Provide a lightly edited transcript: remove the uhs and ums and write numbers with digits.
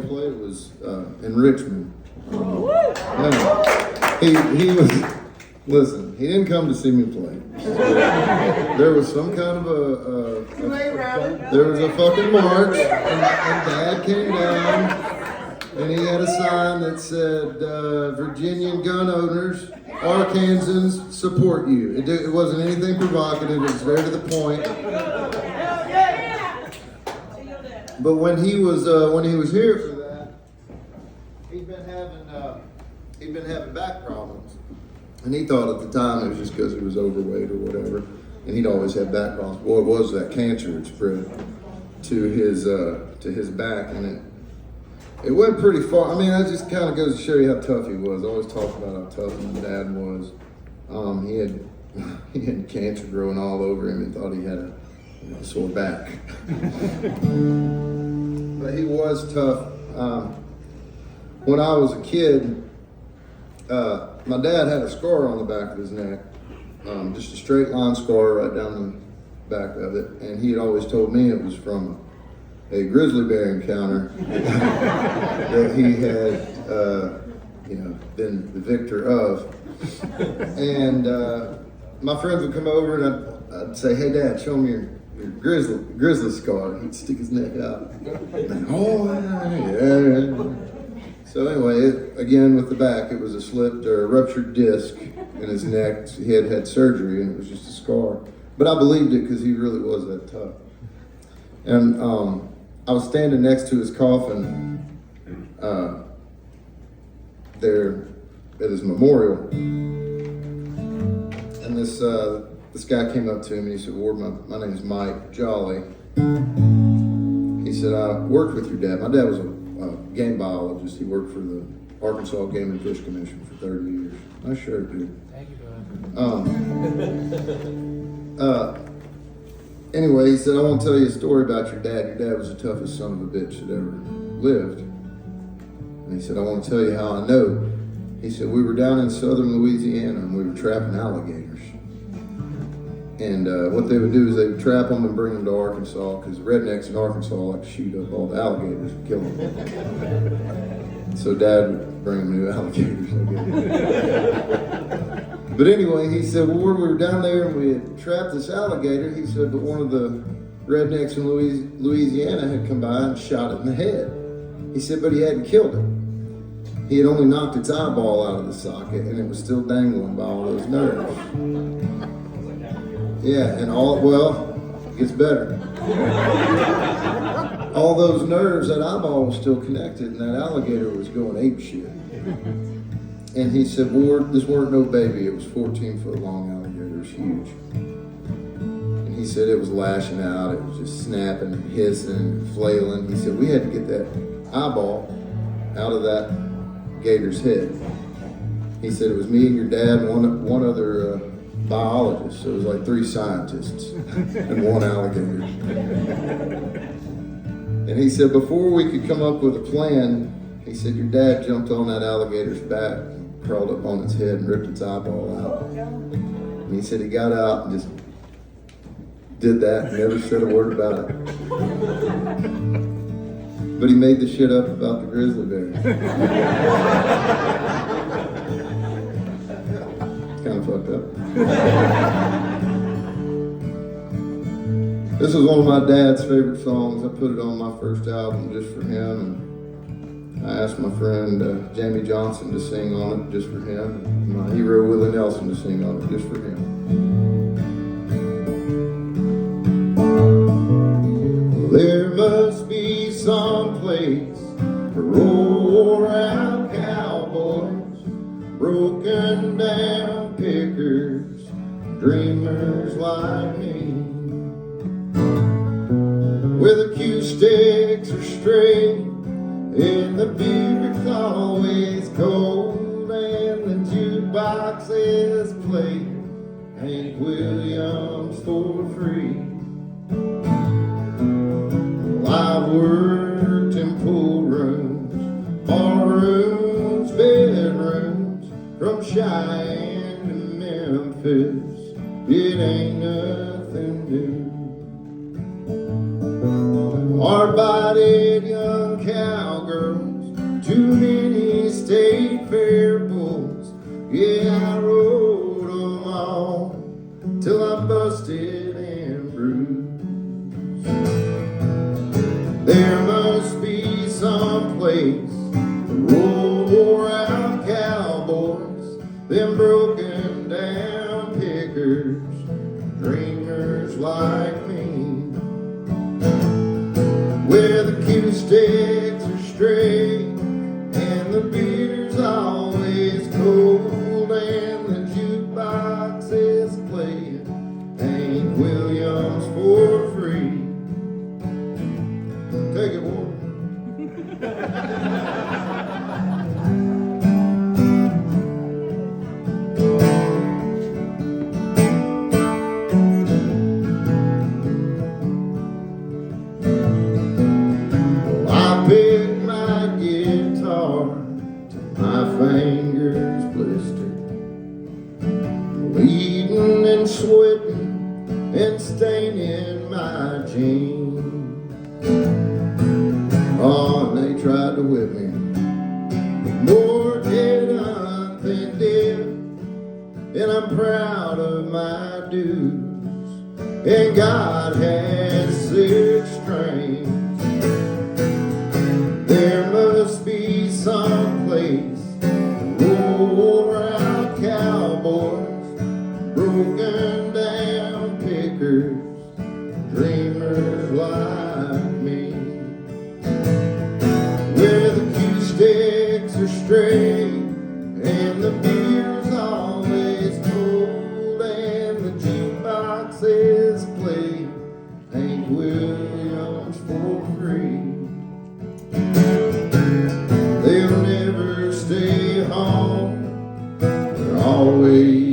Play was in Richmond. He was, listen, he didn't come to see me play. There was some kind of there was a fucking march, and Dad came down, and he had a sign that said, Virginian gun owners, Arkansans support you. It wasn't anything provocative, it was very to the point. But when he was here for that, he'd been having back problems, and he thought at the time it was just because he was overweight or whatever, and he'd always had back problems. Well, it was that cancer had spread to his back, and it went pretty far. I mean, that just kind of goes to show you how tough he was. I always talk about how tough my dad was. He had cancer growing all over him and thought he had a sore back. But he was tough. When I was a kid, my dad had a scar on the back of his neck, just a straight line scar right down the back of it, and he had always told me it was from a grizzly bear encounter that he had, been the victor of. And my friends would come over and I'd say, "Hey, Dad, show me your grizzly scar." He'd stick his neck out. And, "Oh, yeah." So anyway, again with the back, it was a slipped or a ruptured disc in his neck. He had had surgery, and it was just a scar. But I believed it because he really was that tough. And I was standing next to his coffin there at his memorial, and this guy came up to him and he said, "Ward, my name's Mike Jolly." He said, "I worked with your dad." My dad was a game biologist. He worked for the Arkansas Game and Fish Commission for 30 years. Nice shirt, dude. Thank you, Anyway, he said, "I want to tell you a story about your dad. Your dad was the toughest son of a bitch that ever lived." And he said, "I want to tell you how I know." He said, "We were down in southern Louisiana and we were trapping alligators. And what they would do is they would trap them and bring them to Arkansas, because the rednecks in Arkansas like to shoot up all the alligators and kill them. So Dad would bring them new alligators, I guess. But anyway, he said, "Well, we were down there and we had trapped this alligator." He said, "But one of the rednecks in Louisiana had come by and shot it in the head." He said, "But he hadn't killed it. He had only knocked its eyeball out of the socket, and it was still dangling by all those nerves." Yeah, and it gets better. All those nerves, that eyeball was still connected, and that alligator was going ape shit. And he said, "Ward, this weren't no baby. It was 14-foot long alligator. It was huge." And he said it was lashing out. It was just snapping and hissing and flailing. He said, "We had to get that eyeball out of that gator's head." He said, "It was me and your dad and one other biologist. So it was like 3 scientists and 1 alligator." And he said, "Before we could come up with a plan," he said, "your dad jumped on that alligator's back, crawled up on its head and ripped its eyeball out." And he said he got out and just did that and never said a word about it. But he made the shit up about the grizzly bear. Kind of fucked up. This is one of my dad's favorite songs. I put it on my first album just for him, and I asked my friend Jamie Johnson to sing on it just for him, and my hero Willie Nelson to sing on it just for him. There must be some place for wore-out cowboys, broken down pickers, dreamers like me, where the cue sticks are straight and the beer's always cold and the jukebox is playing Hank Williams for free. Well, I've worked in pool rooms, bar rooms, bedrooms, from Cheyenne to Memphis. It ain't nothing new. Hard-bodied young cowgirl Too many state fair bulls, yeah, I rode them all till I busted and bruised. There must be some place wore out cowboys, them broken down pickers, dreamers like me, where the cue sticks are straight and the beer's always cold and the jukebox is playing Hank Williams for free. Take it, Warren. I picked my guitar till my fingers blistered, bleeding and sweating and staining my jeans. Oh, and they tried to whip me, more dead than dead, and I'm proud of my dues, and God has six strings. There must be some place wore out cowboys, broken down pickers, dreamers like me, where the cue sticks are straight and the beer's always cold and the jukebox is played Hank Williams for free. They'll never stay home, they're always